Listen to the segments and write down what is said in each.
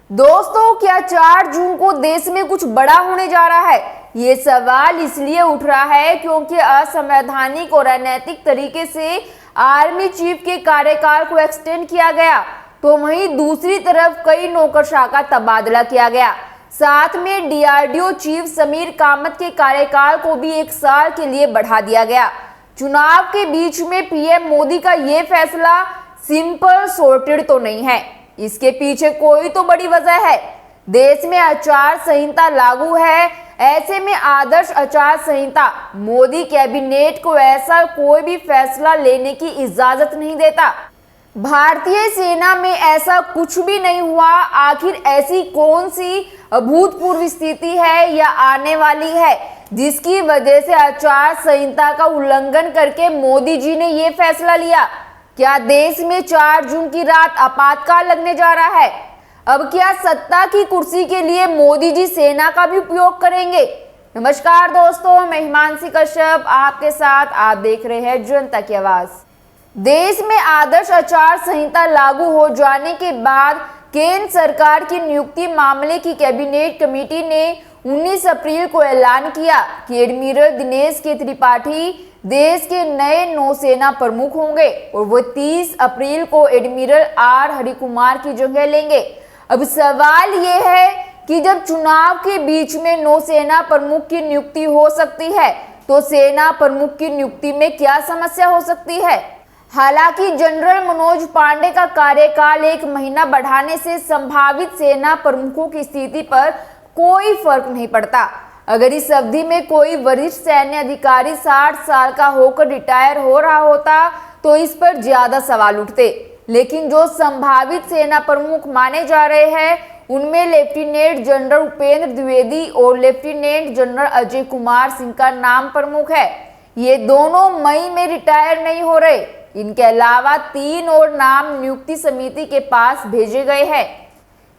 दोस्तों, क्या 4 जून को देश में कुछ बड़ा होने जा रहा है? ये सवाल इसलिए उठ रहा है क्योंकि असंवैधानिक और अनैतिक तरीके से आर्मी चीफ के कार्यकाल को एक्सटेंड किया गया, तो वहीं दूसरी तरफ कई नौकरशाह का तबादला किया गया। साथ में डीआरडीओ चीफ समीर कामत के कार्यकाल को भी 1 साल के लिए बढ़ा दिया गया। चुनाव के बीच में पीएम मोदी का ये फैसला सिंपल सॉर्टेड तो नहीं है, इसके पीछे कोई तो बड़ी वजह है। देश में आचार संहिता लागू है, ऐसे में आदर्श आचार संहिता मोदी कैबिनेट को ऐसा कोई भी फैसला लेने की इजाजत नहीं देता। भारतीय सेना में ऐसा कुछ भी नहीं हुआ। आखिर ऐसी कौन सी अभूतपूर्व स्थिति है या आने वाली है जिसकी वजह से आचार संहिता का उल्लंघन करके मोदी जी ने ये फैसला लिया? क्या देश में 4 जून की रात आपातकाल लगने जा रहा है? अब क्या सत्ता की कुर्सी के लिए मोदी जी सेना का भी उपयोग करेंगे? नमस्कार दोस्तों, मैं हिमांशी कश्यप आपके साथ। आप देख रहे हैं जनता की आवाज। देश में आदर्श आचार संहिता लागू हो जाने के बाद केंद्र सरकार की नियुक्ति मामले की कैबिनेट कमेटी ने 19 अप्रैल को ऐलान किया कि एडमिरल दिनेश के त्रिपाठी देश के नए नौसेना प्रमुख होंगे और वो 30 अप्रैल को एडमिरल आर हरिकुमार की जगह लेंगे। अब सवाल ये है कि जब चुनाव के बीच में नौसेना प्रमुख की नियुक्ति हो सकती है, तो सेना प्रमुख की नियुक्ति में क्या समस्या हो सकती है? हालांकि जनरल मनोज पांडे का कार्यकाल 1 महीना बढ़ाने से संभावित सेना प्रमुखों की स्थिति पर कोई फर्क नहीं पड़ता। अगर इस अवधि में कोई वरिष्ठ सैन्य अधिकारी 60 साल का होकर रिटायर हो रहा होता तो इस पर ज्यादा सवाल उठते, लेकिन जो संभावित सेना प्रमुख माने जा रहे हैं उनमें लेफ्टिनेंट जनरल उपेंद्र द्विवेदी और लेफ्टिनेंट जनरल अजय कुमार सिंह का नाम प्रमुख है। ये दोनों मई में रिटायर नहीं हो रहे। इनके अलावा 3 और नाम नियुक्ति समिति के पास भेजे गए हैं।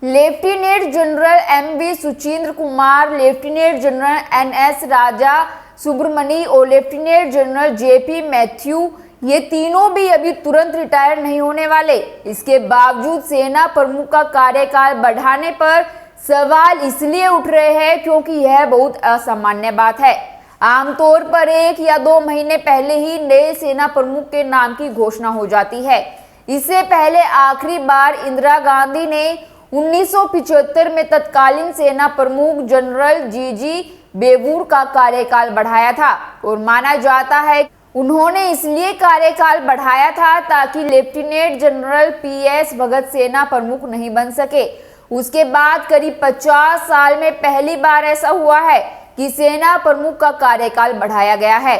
Lieutenant general M V Suchendra Kumar, lieutenant general N S Raja Subramani और लेफ्टिनेंट जनरल जेपी मैथ्यू, ये तीनों भी अभी तुरंत रिटायर नहीं होने वाले। इसके बावजूद सेना प्रमुख का कार्यकाल बढ़ाने पर सवाल इसलिए उठ रहे हैं क्योंकि यह बहुत असामान्य बात है। आमतौर पर 1 या 2 महीने पहले ही नए सेना प्रमुख के नाम की घोषणा हो जाती है। इससे पहले आखिरी बार इंदिरा गांधी ने 1975 में तत्कालीन सेना प्रमुख जनरल जीजी बेबूर का कार्यकाल बढ़ाया था और माना जाता है उन्होंने इसलिए कार्यकाल बढ़ाया था ताकि लेफ्टिनेंट जनरल पीएस भगत सेना प्रमुख नहीं बन सके। उसके बाद करीब 50 साल में पहली बार ऐसा हुआ है कि सेना प्रमुख का कार्यकाल बढ़ाया गया है।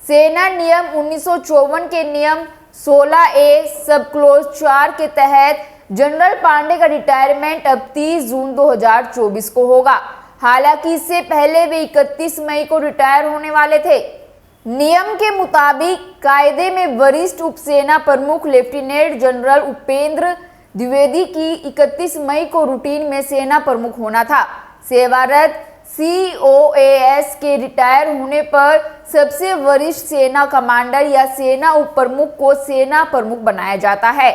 सेना नियम 1954 के नियम 16A सब क्लोज 4 के तहत जनरल पांडे का रिटायरमेंट अब 30 जून 2024 को होगा। हालांकि इससे पहले वे 31 मई को रिटायर होने वाले थे। नियम के मुताबिक कायदे में वरिष्ठ उपसेना प्रमुख लेफ्टिनेंट जनरल उपेंद्र द्विवेदी की 31 मई को रूटीन में सेना प्रमुख होना था। सेवारत COAS के रिटायर होने पर सबसे वरिष्ठ सेना कमांडर या सेना उप प्रमुख को सेना प्रमुख बनाया जाता है,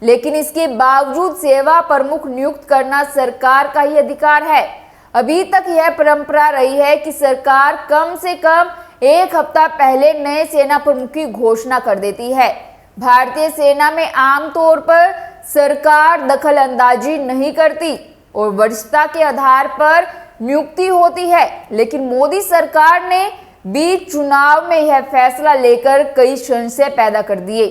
लेकिन इसके बावजूद सेवा प्रमुख नियुक्त करना सरकार का ही अधिकार है। अभी तक यह परंपरा रही है कि सरकार कम से कम 1 हफ्ता पहले नए सेना प्रमुख की घोषणा कर देती है। भारतीय सेना में आमतौर पर सरकार दखल अंदाजी नहीं करती और वरिष्ठता के आधार पर नियुक्ति होती है, लेकिन मोदी सरकार ने बीच चुनाव में यह फैसला लेकर कई संशय पैदा कर दिए।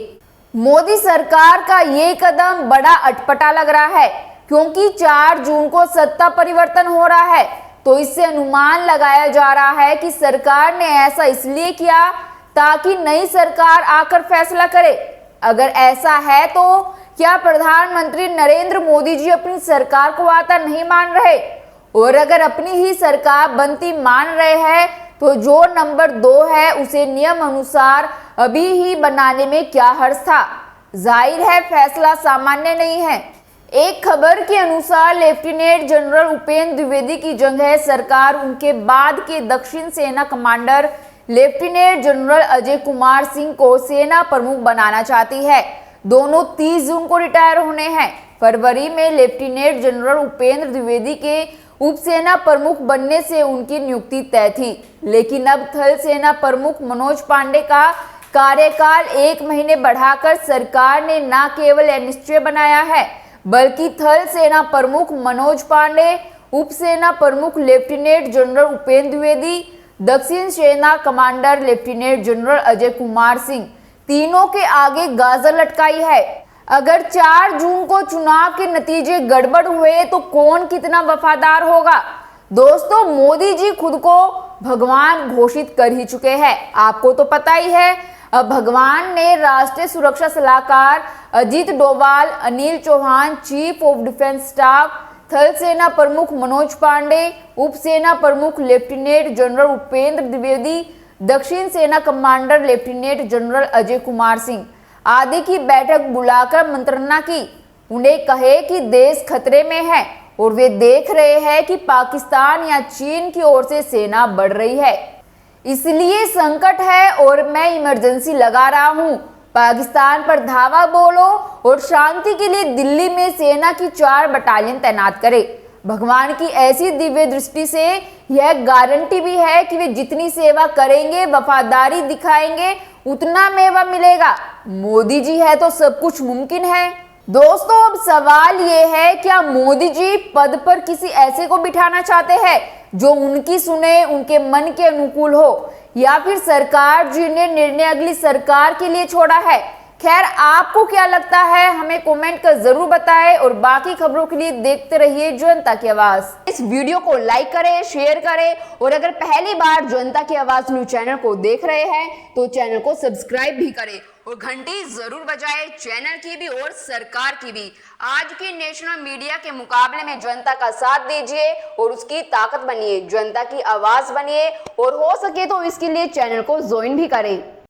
मोदी सरकार का ये कदम बड़ा अटपटा लग रहा है क्योंकि 4 जून को सत्ता परिवर्तन हो रहा है, तो इससे अनुमान लगाया जा रहा है कि सरकार ने ऐसा इसलिए किया ताकि नई सरकार आकर फैसला करे। अगर ऐसा है तो क्या प्रधानमंत्री नरेंद्र मोदी जी अपनी सरकार को आता नहीं मान रहे? और अगर अपनी ही सरकार बनती मान रहे हैं तो जो नंबर 2 है उसे नियम अनुसार अभी ही बनाने में क्या हर्ज था? जाहिर है फैसला सामान्य नहीं है। एक खबर के अनुसार लेफ्टिनेंट जनरल उपेंद्र द्विवेदी की जगह सरकार उनके बाद के दक्षिण सेना commander lieutenant general Ajay Kumar Singh को सेना प्रमुख बनाना चाहती है। दोनों 30 जून को रिटायर होने हैं। फरवरी में लेफ्टिनेंट जनरल उपेंद्र द्विवेदी के उप सेना प्रमुख बनने से उनकी नियुक्ति तय थी, लेकिन अब थल सेना प्रमुख मनोज पांडे का कार्यकाल 1 महीने बढ़ाकर सरकार ने न केवल अनिश्चित बनाया है, बल्कि थल सेना प्रमुख मनोज पांडे, उप सेना प्रमुख लेफ्टिनेंट जनरल उपेंद्र द्विवेदी, दक्षिण सेना commander lieutenant general Ajay Kumar Singh, तीनों के आगे गाजर लटकाई है। अगर 4 जून को चुनाव के नतीजे गड़बड़ हुए तो कौन कितना वफादार होगा? दोस्तों, मोदी जी खुद को भगवान घोषित कर ही चुके हैं, आपको तो पता ही है। अब भगवान ने राष्ट्रीय सुरक्षा सलाहकार Ajit Doval, Anil Chauhan chief of defence staff, थल सेना प्रमुख मनोज पांडे, उप सेना प्रमुख लेफ्टिनेंट जनरल उपेंद्र द्विवेदी, दक्षिण सेना commander lieutenant general Ajay Kumar Singh आदि की बैठक बुलाकर मंत्रणा की। उन्हें कहे कि देश खतरे में है और वे देख रहे हैं कि पाकिस्तान या चीन की ओर से सेना बढ़ रही है, इसलिए संकट है और मैं इमरजेंसी लगा रहा हूं। पाकिस्तान पर धावा बोलो और शांति के लिए दिल्ली में सेना की 4 बटालियन तैनात करे। भगवान की ऐसी दिव्य दृष्टि से यह गारंटी भी है कि वे जितनी सेवा करेंगे, वफादारी दिखाएंगे, उतना मेवा मिलेगा। मोदी जी है तो सब कुछ मुमकिन है। दोस्तों, अब सवाल ये है, क्या मोदी जी पद पर किसी ऐसे को बिठाना चाहते हैं जो उनकी सुने, उनके मन के अनुकूल हो, या फिर सरकार जी ने निर्णय अगली सरकार के लिए छोड़ा है? खैर, आपको क्या लगता है हमें कमेंट कर जरूर बताएं और बाकी खबरों के लिए देखते रहिए जनता की आवाज। इस वीडियो को लाइक करें, शेयर करें और अगर पहली बार जनता की आवाज न्यूज चैनल को देख रहे हैं तो चैनल को सब्सक्राइब भी करें और घंटी जरूर बजाएं, चैनल की भी और सरकार की भी। आज की नेशनल मीडिया के मुकाबले में जनता का साथ दीजिए और उसकी ताकत बनिए, जनता की आवाज बनिए और हो सके तो इसके लिए चैनल को ज्वाइन भी करें।